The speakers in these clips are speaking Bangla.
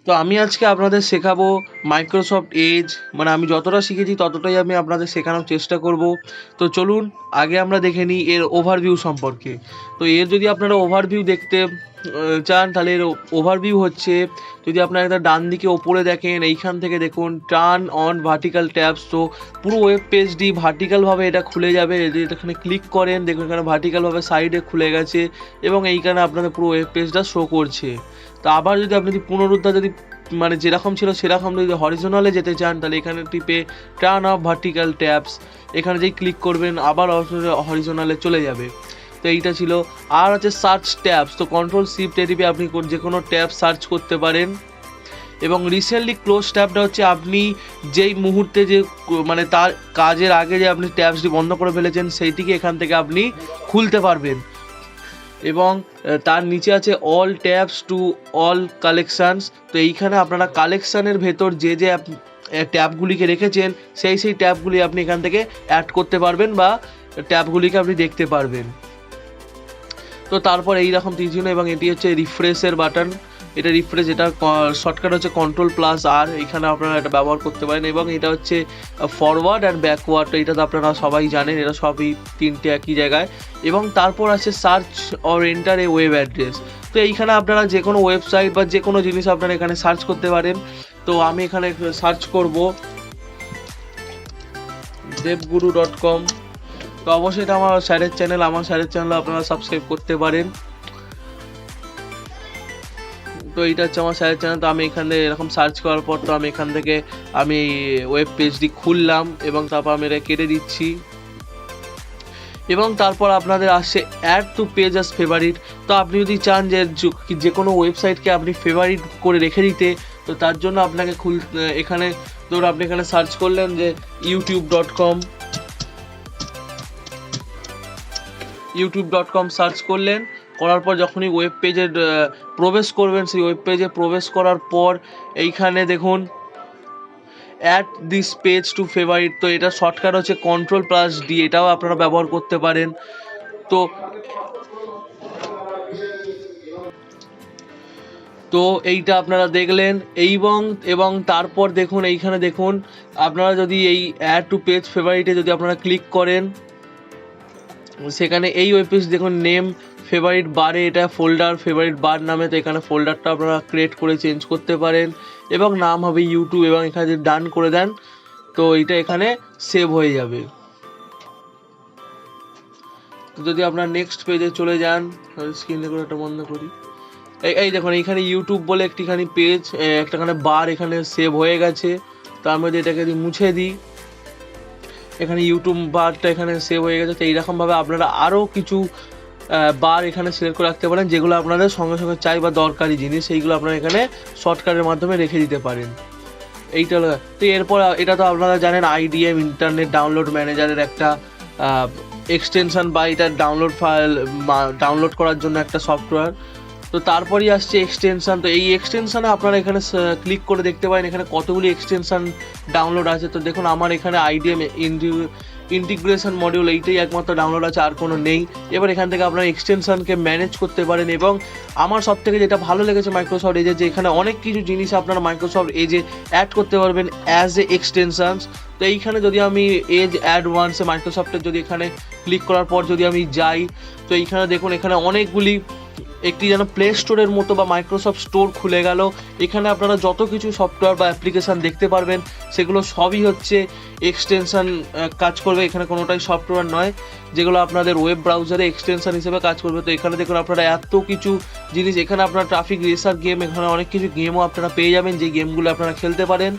তো আমি আজকে আপনাদের শেখাবো মাইক্রোসফট এজ, মানে আমি যতটা শিখেছি ততটাই আমি আপনাদের শেখানোর চেষ্টা করব। তো চলুন আগে আমরা দেখে নিই এর ওভারভিউ সম্পর্কে। তো এর যদি আপনারা ওভারভিউ দেখতে চান, তাহলে এর ওভারভিউ হচ্ছে, যদি আপনারা একটা ডান দিকে ওপরে দেখেন, এইখান থেকে দেখুন টার্ন অন ভার্টিক্যাল ট্যাবস। তো পুরো ওয়েব পেজটি ভার্টিক্যালভাবে এটা খুলে যাবে। যদি এখানে ক্লিক করেন, দেখুন এখানে ভার্টিক্যালভাবে সাইডে খুলে গেছে এবং এইখানে আপনাদের পুরো ওয়েব পেজটা শো করছে। তো আবার যদি আপনি পুনরুদ্ধার যদি মানে যেরকম ছিল সেরকম যদি হরিজোনালে যেতে চান, তাহলে এখানে টিপে টার্ন অফ ভার্টিক্যাল ট্যাবস, এখানে যেই ক্লিক করবেন আবার হরিজোনালে চলে যাবে। তো এইটা ছিল। আর আছে সার্চ ট্যাবস। তো কন্ট্রোল শিফট টিপে আপনি যে কোনো ট্যাব সার্চ করতে পারেন। এবং রিসেন্টলি ক্লোজ ট্যাবটা হচ্ছে আপনি যেই মুহূর্তে যে মানে তার কাজের আগে যে আপনি ট্যাবসটি বন্ধ করে ফেলেছেন সেইটিকে এখান থেকে আপনি খুলতে পারবেন। এবং তার নিচে আছে all tabs to all collections. তো এইখানে আপনারা কালেকশানের ভেতর যে যে ট্যাবগুলিকে রেখেছেন সেই ট্যাবগুলি আপনি এখান থেকে অ্যাড করতে পারবেন বা ট্যাবগুলিকে আপনি দেখতে পারবেন। তো তারপর এইরকম তীরচিহ্ন এবং এটি হচ্ছে রিফ্রেশের বাটন। এটা রিফ্রেশ, এটা শর্টকাট হচ্ছে Ctrl+R, এখানে আপনারা এটা ব্যবহার করতে পারেন। এবং এটা হচ্ছে ফরওয়ার্ড অ্যান্ড ব্যাকওয়ার্ড। তো এটা তো আপনারা সবাই জানেন, এটা সবই তিনটে একই জায়গায়। এবং তারপর আছে search or enter a web address. তো এইখানে আপনারা যে কোনো ওয়েবসাইট বা যে কোনো জিনিস আপনারা এখানে সার্চ করতে পারেন। তো আমি এখানে সার্চ করব devguru.com। তো অবশ্যই এটা আমার স্যারের চ্যানেল, আমার স্যারের চ্যানেল আপনারা সাবস্ক্রাইব করতে পারেন। তো এইটা হচ্ছে আমার স্যারের চ্যানেল। তো আমি এখানে এরকম সার্চ করার পর তো আমি এখান থেকে আমি ওয়েব পেজটি খুললাম এবং তারপর আমি এটা কেটে দিচ্ছি। এবং তারপর আপনাদের আসছে add to page as favourite. তো আপনি যদি চান যে কোনো ওয়েবসাইটকে আপনি ফেভারিট করে রেখে দিতে, তো তার জন্য আপনাকে এখানে ধরুন আপনি এখানে সার্চ করলেন যে youtube.com সার্চ করলেন, করার পর যখনই ওয়েব পেজে প্রবেশ করবেন, সেই ওয়েব পেজে প্রবেশ করার পর এইখানে দেখুন add this page to favourite. তো এটা শর্টকাট হচ্ছে Ctrl+D, এটাও আপনারা ব্যবহার করতে পারেন। তো তো এইটা আপনারা দেখলেন। এবং তারপর দেখুন এইখানে দেখুন আপনারা যদি এই অ্যাড টু পেজ ফেভারিটে যদি আপনারা ক্লিক করেন, সেখানে এই ওয়েব পেজ দেখুন নেম ফেভারিট বারে, এটা ফোল্ডার ফেভারিট বার নামে। তো এখানে ফোল্ডারটা আপনারা ক্রিয়েট করে চেঞ্জ করতে পারেন এবং নাম হবে ইউটিউব। এবং এখানে যদি ডান করে দেন তো এইটা এখানে সেভ হয়ে যাবে। তো যদি আপনার নেক্সট পেজে চলে যান, স্ক্রিন রেকর্ডারটা বন্ধ করি। এই দেখুন এইখানে ইউটিউব বলে একটিখানি পেজ, একটাখানে বার এখানে সেভ হয়ে গেছে। তো আমি যদি এটাকে মুছে দিই, এখানে ইউটিউব বারটা এখানে সেভ হয়ে গেছে। তো এইরকমভাবে আপনারা আরও কিছু বার এখানে সিলেক্ট করে রাখতে পারেন, যেগুলো আপনাদের সঙ্গে সঙ্গে চাই বা দরকারি জিনিস, সেইগুলো আপনারা এখানে শর্টকাটের মাধ্যমে রেখে দিতে পারেন। এইটা হলো। তো এরপর এটা তো আপনারা জানেন IDM ইন্টারনেট ডাউনলোড ম্যানেজারের একটা এক্সটেনশন বা এটা ডাউনলোড করার জন্য একটা সফটওয়্যার। তো তারপরই আসছে এক্সটেনশান। তো এই এক্সটেনশানে আপনারা এখানে ক্লিক করে দেখতে পারেন এখানে কতগুলি এক্সটেনশান ডাউনলোড আছে। তো দেখুন আমার এখানে IDM ইন্টিগ্রেশন মডিউল এইটাই একমাত্র ডাউনলোড আছে, আর কোনো নেই। এবার এখান থেকে আপনারা এক্সটেনশানকে ম্যানেজ করতে পারেন। এবং আমার সব থেকে যেটা ভালো লেগেছে মাইক্রোসফট এজে, যে এখানে অনেক কিছু জিনিস আপনারা মাইক্রোসফট এজে অ্যাড করতে পারবেন অ্যাজ এ এক্সটেনশানস। তো এইখানে যদি আমি এজ অ্যাড ওয়ান্সে মাইক্রোসফটের যদি এখানে ক্লিক করার পর যদি আমি যাই, তো এইখানে দেখুন এখানে অনেকগুলি একটি যেন প্লে স্টোরের মতো বা মাইক্রোসফট স্টোর খুলে গেল। এখানে আপনারা যত কিছু সফটওয়্যার বা অ্যাপ্লিকেশান দেখতে পারবেন সেগুলো সবই হচ্ছে এক্সটেনশান কাজ করবে। এখানে কোনোটাই সফটওয়্যার নয়, যেগুলো আপনাদের ওয়েব ব্রাউজারে এক্সটেনশান হিসেবে কাজ করবে। তো এখানে দেখুন আপনারা এত কিছু জিনিস, এখানে আপনারা ট্রাফিক রেসার গেম, এখানে অনেক কিছু গেমও আপনারা পেয়ে যাবেন, যে গেমগুলো আপনারা খেলতে পারেন।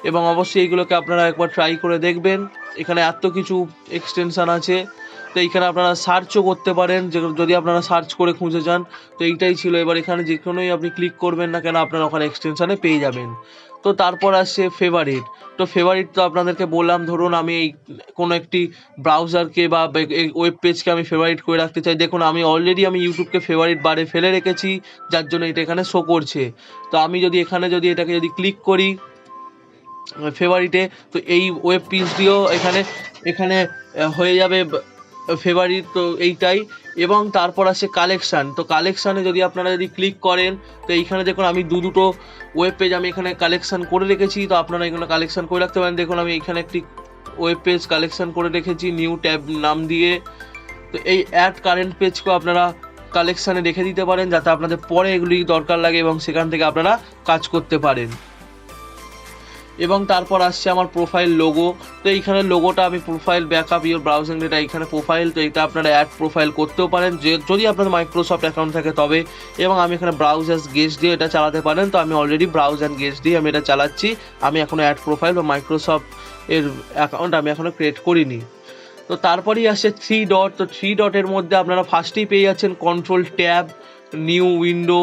এবং অবশ্যই এইগুলোকে আপনারা একবার ট্রাই করে দেখবেন। এখানে এত কিছু এক্সটেনশান আছে। তো এইখানে আপনারা সার্চও করতে পারেন, যদি আপনারা সার্চ করে খুঁজে যান। তো এইটাই ছিল। এবার এখানে যে কোনোই আপনি ক্লিক করবেন না কেন, আপনারা ওখানে এক্সটেনশানে পেয়ে যাবেন। তো তারপর আসছে ফেভারিট। তো ফেভারিট তো আপনাদেরকে বললাম, ধরুন আমি এই কোনো একটি ব্রাউজারকে বা ওয়েব পেজকে আমি ফেভারিট করে রাখতে চাই। দেখুন আমি অলরেডি ইউটিউবকে ফেভারিট বারে ফেলে রেখেছি, যার জন্য এটা এখানে শো করছে। তো আমি যদি এখানে এটাকে ক্লিক করি ফেভারিটে, তো এই ওয়েব পেজটিও এখানে হয়ে যাবে ফেভারিট। তো এইটাই। এবং তারপর আসে কালেকশান। তো কালেকশানে যদি আপনারা যদি ক্লিক করেন তো এইখানে দেখুন আমি দুটো ওয়েব পেজ আমি এখানে কালেকশান করে রেখেছি, তো আপনারা এখানে কালেকশান করে রাখতে পারেন। দেখুন আমি এখানে একটি ওয়েব পেজ কালেকশান করে রেখেছি নিউ ট্যাব নাম দিয়ে। তো এই অ্যাড কারেন্ট পেজকেও আপনারা কালেকশানে রেখে দিতে পারেন যাতে আপনাদের পরে এগুলি দরকার লাগে এবং সেখান থেকে আপনারা কাজ করতে পারেন। এবং তারপর আসছে আমার প্রোফাইল লোগো। তো এইখানে লোগোটা আমি profile backup your browsing data, এইখানে প্রোফাইল, তো এটা আপনারা অ্যাড প্রোফাইল করতেও পারেন যদি আপনাদের মাইক্রোসফট অ্যাকাউন্ট থাকে তবে। এবং আমি এখানে ব্রাউজ অ্যাজ গেস্ট দিয়ে এটা চালাতে পারেন, তো আমি অলরেডি ব্রাউজ অ্যান্ড গেস্ট দিয়ে আমি এটা চালাচ্ছি। আমি এখনও অ্যাড প্রোফাইল বা মাইক্রোসফট এর অ্যাকাউন্ট আমি এখনও ক্রিয়েট করিনি। তো তারপরেই আসছে 3 ডট। তো 3 ডটের মধ্যে আপনারা ফার্স্টেই পেয়ে যাচ্ছেন control tab, new window,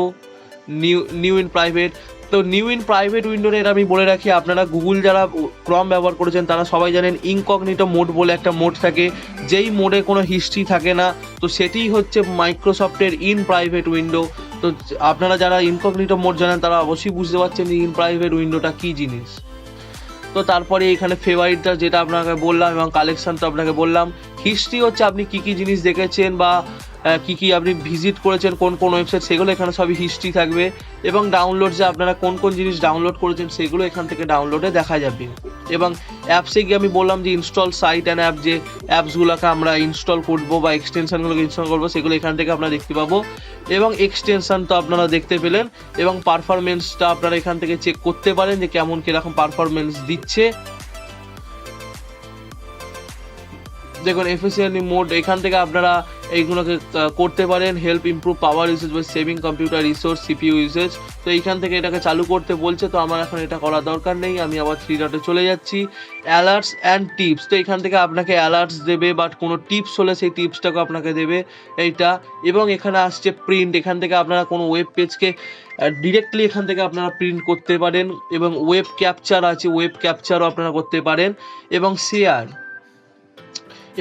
new in private. তো নিউ ইন প্রাইভেট উইন্ডোর এর আমি বলে রাখি, আপনারা গুগল যারা ক্রম ব্যবহার করেছেন তারা সবাই জানেন ইনকগনিটো মোড বলে একটা মোড থাকে, যেই মোডে কোনো হিস্ট্রি থাকে না। তো সেটিই হচ্ছে মাইক্রোসফটের ইন প্রাইভেট উইন্ডো। তো আপনারা যারা ইনকগনিটো মোড জানেন তারা অবশ্যই বুঝতে পারছেন যে ইন প্রাইভেট উইন্ডোটা কী জিনিস। তো তারপরে এখানে ফেভারিটটা যেটা আপনাকে বললাম এবং কালেকশান তো আপনাকে বললাম। হিস্ট্রি হচ্ছে আপনি কী কী জিনিস দেখেছেন বা কী কী আপনি ভিজিট করেছেন, কোন কোন ওয়েবসাইট, সেগুলো এখানে সবই হিস্ট্রি থাকবে। এবং ডাউনলোড যে আপনারা কোন কোন জিনিস ডাউনলোড করেছেন সেগুলো এখান থেকে ডাউনলোডে দেখা যাবে। এবং অ্যাপসে গিয়ে আমি বললাম যে ইনস্টল সাইট অ্যান্ড অ্যাপ, যে অ্যাপসগুলোকে আমরা ইনস্টল করবো বা এক্সটেনশনগুলোকে ইনস্টল করবো সেগুলো এখান থেকে আপনারা দেখতে পাবো। এবং এক্সটেনশন তো আপনারা দেখতে পেলেন, এবং পারফরমেন্সটা আপনারা এখান থেকে চেক করতে পারেন যে কেমন কীরকম পারফরমেন্স দিচ্ছে। দেখুন এফিসিয়েন্ট মোড, এখান থেকে আপনারা এইগুলোকে করতে পারেন। হেল্প ইমপ্রুভ পাওয়ার ইউসেজ বা saving computer resource CPU usage. তো এইখান থেকে এটাকে চালু করতে বলছে, তো আমার এখন এটা করার দরকার নেই, আমি আবার 3 ডটে চলে যাচ্ছি। অ্যালার্টস অ্যান্ড টিপস, তো এখান থেকে আপনাকে অ্যালার্টস দেবে, বাট কোনো টিপস হলে সেই টিপসটাকে আপনাকে দেবে এইটা। এবং এখানে আসছে প্রিন্ট, এখান থেকে আপনারা কোনো ওয়েব পেজকে ডিরেক্টলি এখান থেকে আপনারা প্রিন্ট করতে পারেন। এবং ওয়েব ক্যাপচার আছে, ওয়েব ক্যাপচারও আপনারা করতে পারেন। এবং শেয়ার,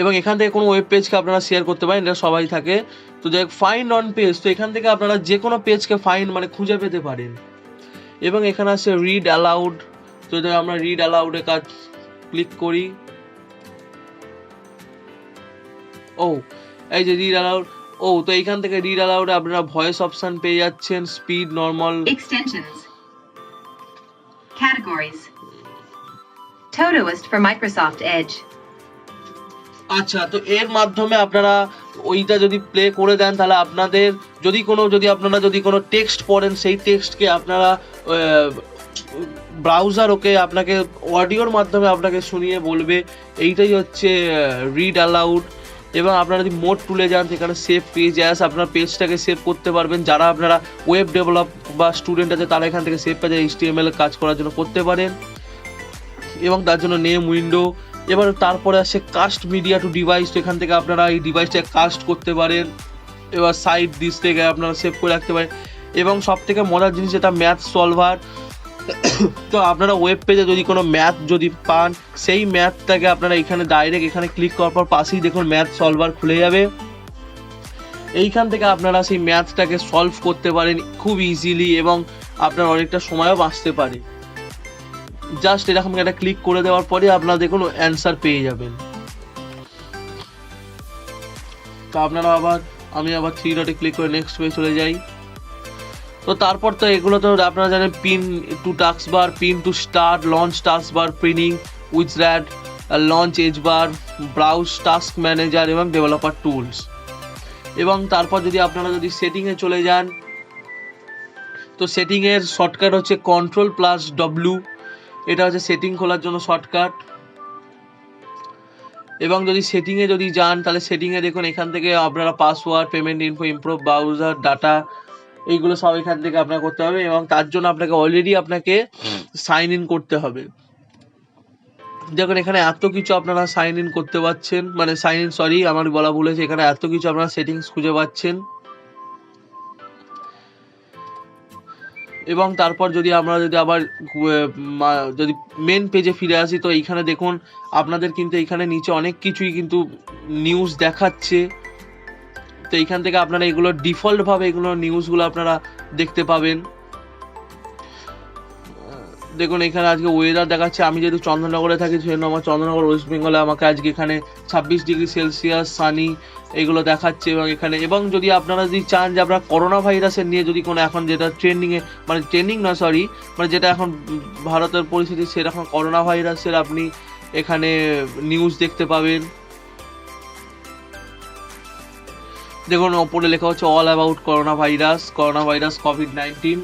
এবং এখান থেকে কোনো ওয়েব পেজকে আপনারা শেয়ার করতে পারেন, এটা সবাই থাকে। তো যাই হোক, ফাইন্ড অন পেজ, তো এখান থেকে আপনারা যে কোনো পেজকে ফাইন্ড মানে খুঁজে পেতে পারেন। এবং এখানে আছে রিড অ্যালাউড, তো যদি আমরা রিড অ্যালাউডে কাজ ক্লিক করি, ও এই যে রিড অ্যালাউড, ও তো এইখান থেকে রিড অ্যালাউডে আপনারা ভয়েস অপশন পেয়ে যাচ্ছেন, speed, normal, extensions, categories, Todoist for Microsoft Edge. আচ্ছা, তো এর মাধ্যমে আপনারা ওইটা যদি প্লে করে দেন তাহলে আপনাদের যদি কোনো টেক্সট পড়েন সেই টেক্সটকে আপনারা ব্রাউজার আপনাকে অডিওর মাধ্যমে আপনাকে শুনিয়ে বলবে। এইটাই হচ্ছে রিড অ্যালাউড। এবং আপনারা যদি মোড তুলে যান সেখানে সেভ পেজ অ্যাস, আপনার পেজটাকে সেভ করতে পারবেন। যারা আপনারা ওয়েব ডেভেলপ বা স্টুডেন্ট আছে তারা এখান থেকে সেভ পেজে HTML কাজ করার জন্য করতে পারেন। এবং তার জন্য নেম উইন্ডো। এবার তারপরে আসে কাস্ট মিডিয়া টু ডিভাইস, তো এখান থেকে আপনারা এই ডিভাইসটাকে কাস্ট করতে পারেন। এবার সাইড দিস থেকে আপনারা সেভ করে রাখতে পারেন। এবং সব থেকে মজার জিনিস যেটা ম্যাথ সলভার, তো আপনারা ওয়েব পেজে যদি কোনো ম্যাথ যদি পান সেই ম্যাথটাকে আপনারা এখানে ডাইরেক্ট এখানে ক্লিক করার পর পাশেই দেখুন ম্যাথ সলভার খুলে যাবে। এইখান থেকে আপনারা সেই ম্যাথটাকে সলভ করতে পারেন খুব ইজিলি, এবং আপনার অনেকটা সময়ও বাঁচতে পারে। জাস্ট এরকম একটা ক্লিক করে দেওয়ার পরে আপনারা দেখুন অ্যান্সার পেয়ে যাবেন। তো আপনারা আমি আবার 3 ডটে ক্লিক করে নেক্সট পেজ চলে যাই। তো তারপর তো এগুলো তো আপনারা জানেন, pin to taskbar, pin to start, launch taskbar, প্রিনিং উইজরাট, launch Edge bar, browse task manager এবং ডেভেলপার টুলস। এবং তারপর আপনারা যদি সেটিংয়ে চলে যান, তো সেটিংয়ের শর্টকাট হচ্ছে Ctrl+W, এটা হচ্ছে সেটিং খোলার জন্য শর্টকাট। এবং যদি সেটিংয়ে যান তাহলে সেটিংয়ে দেখুন এখান থেকে আপনারা password, payment info, improve browser data, এইগুলো সব এখান থেকে আপনার করতে হবে। এবং তার জন্য আপনাকে সাইন ইন করতে হবে। দেখুন এখানে এত কিছু আপনারা সাইন ইন করতে পারছেন, মানে আমার বলা ভুল হয়েছে, এখানে এত কিছু আপনারা সেটিংস খুঁজে পাচ্ছেন। এবং তারপর আমরা আবার মেন পেজে ফিরে আসি, তো এইখানে দেখুন আপনাদের কিন্তু এইখানে নিচে অনেক কিছুই কিন্তু নিউজ দেখাচ্ছে। তো এইখান থেকে আপনারা এগুলো ডিফল্টভাবে নিউজগুলো আপনারা দেখতে পাবেন। দেখুন এখানে আজকে ওয়েদার দেখাচ্ছে, আমি যেহেতু চন্দ্রনগরে থাকি সেজন্য আমার চন্দ্রনগর ওয়েস্ট বেঙ্গলে আমাকে আজকে এখানে 26°C সানি এইগুলো দেখাচ্ছে। এবং এখানে এবং যদি আপনারা যদি চান যে আপনারা করোনা ভাইরাসের নিয়ে যদি কোনো এখন যেটা ট্রেন্ডিংয়ে, মানে ট্রেন্ডিং না সরি, মানে যেটা এখন ভারতের পরিস্থিতি সেরকম করোনা ভাইরাসের আপনি এখানে নিউজ দেখতে পাবেন। দেখুন ওপরে লেখা হচ্ছে all about corona virus COVID-19.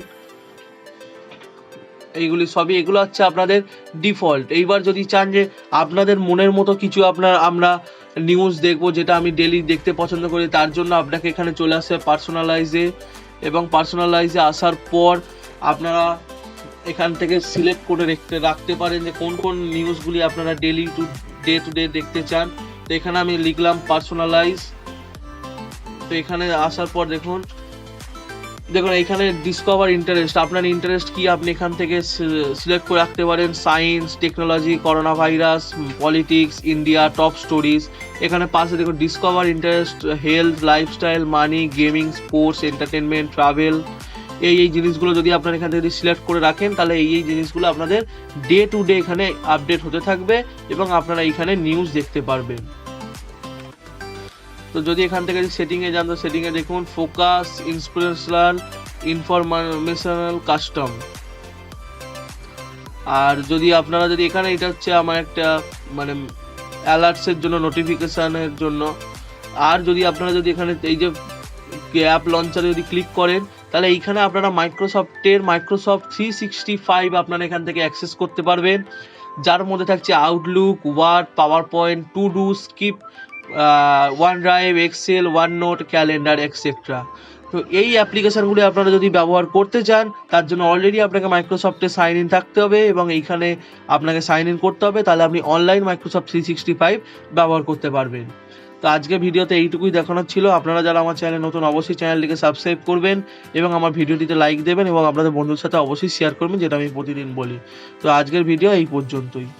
এইগুলি সবই, এগুলো হচ্ছে আপনাদের ডিফল্ট। এইবার যদি চান যে আপনাদের মনের মতো কিছু আমরা নিউজ দেখবো যেটা আমি ডেলি দেখতে পছন্দ করি, তার জন্য আপনাকে এখানে চলে আসে পার্সোনালাইজে। এবং পার্সোনালাইজে আসার পর আপনারা এখান থেকে সিলেক্ট করে রাখতে পারেন যে কোন কোন নিউজগুলি আপনারা ডেলি টু ডে দেখতে চান। তো এখানে আমি লিখলাম পার্সোনালাইজ। তো এখানে আসার পর দেখুন এখানে ডিসকভার ইন্টারেস্ট, আপনার ইন্টারেস্ট কি আপনি এখান থেকে সিলেক্ট করে রাখতে পারেন। Science, technology, corona virus, politics, India, top stories. এখানে পাশে দেখুন ডিসকভার ইন্টারেস্ট, হেলথ, লাইফস্টাইল, মানি, গেমিং, স্পোর্টস, এন্টারটেনমেন্ট, ট্রাভেল। এই জিনিসগুলো যদি আপনারা এখান থেকে সিলেক্ট করে রাখেন তাহলে এই জিনিসগুলো আপনাদের ডে টু ডে এখানে আপডেট হতে থাকবে এবং আপনারা এখানে নিউজ দেখতে পারবেন। তো যদি এখান থেকে সেটিংয়ে যান তো সেটিংয়ে দেখুন ফোকাস, ইন্সপিরেশনাল, ইনফরমেশনাল, কাস্টম। আর যদি আপনারা যদি এখানে এটা হচ্ছে আমার একটা মানে অ্যালার্টসের জন্য, নোটিফিকেশানের জন্য। আর যদি আপনারা যদি এখানে এই যে অ্যাপ লঞ্চারে যদি ক্লিক করেন তাহলে এইখানে আপনারা মাইক্রোসফট 365 আপনারা এখান থেকে অ্যাক্সেস করতে পারবেন, যার মধ্যে থাকছে Outlook, Word, PowerPoint, To Do, Skype, OneDrive, Excel, OneNote, calendar, etcetera. তো এই অ্যাপ্লিকেশানগুলি আপনারা যদি ব্যবহার করতে চান তার জন্য অলরেডি আপনাকে মাইক্রোসফটে সাইন ইন থাকতে হবে এবং এইখানে আপনাকে সাইন ইন করতে হবে, তাহলে আপনি অনলাইন মাইক্রোসফট 365 ব্যবহার করতে পারবেন। তো আজকে ভিডিওতে এইটুকুই দেখানোর ছিল। আপনারা যারা আমার চ্যানেলে নতুন অবশ্যই চ্যানেলটিকে সাবস্ক্রাইব করবেন এবং আমার ভিডিওটিতে লাইক দেবেন এবং আপনাদের বন্ধুদের সাথে অবশ্যই শেয়ার করবেন, যেটা আমি প্রতিদিন বলি। তো আজকের ভিডিও এই পর্যন্তই।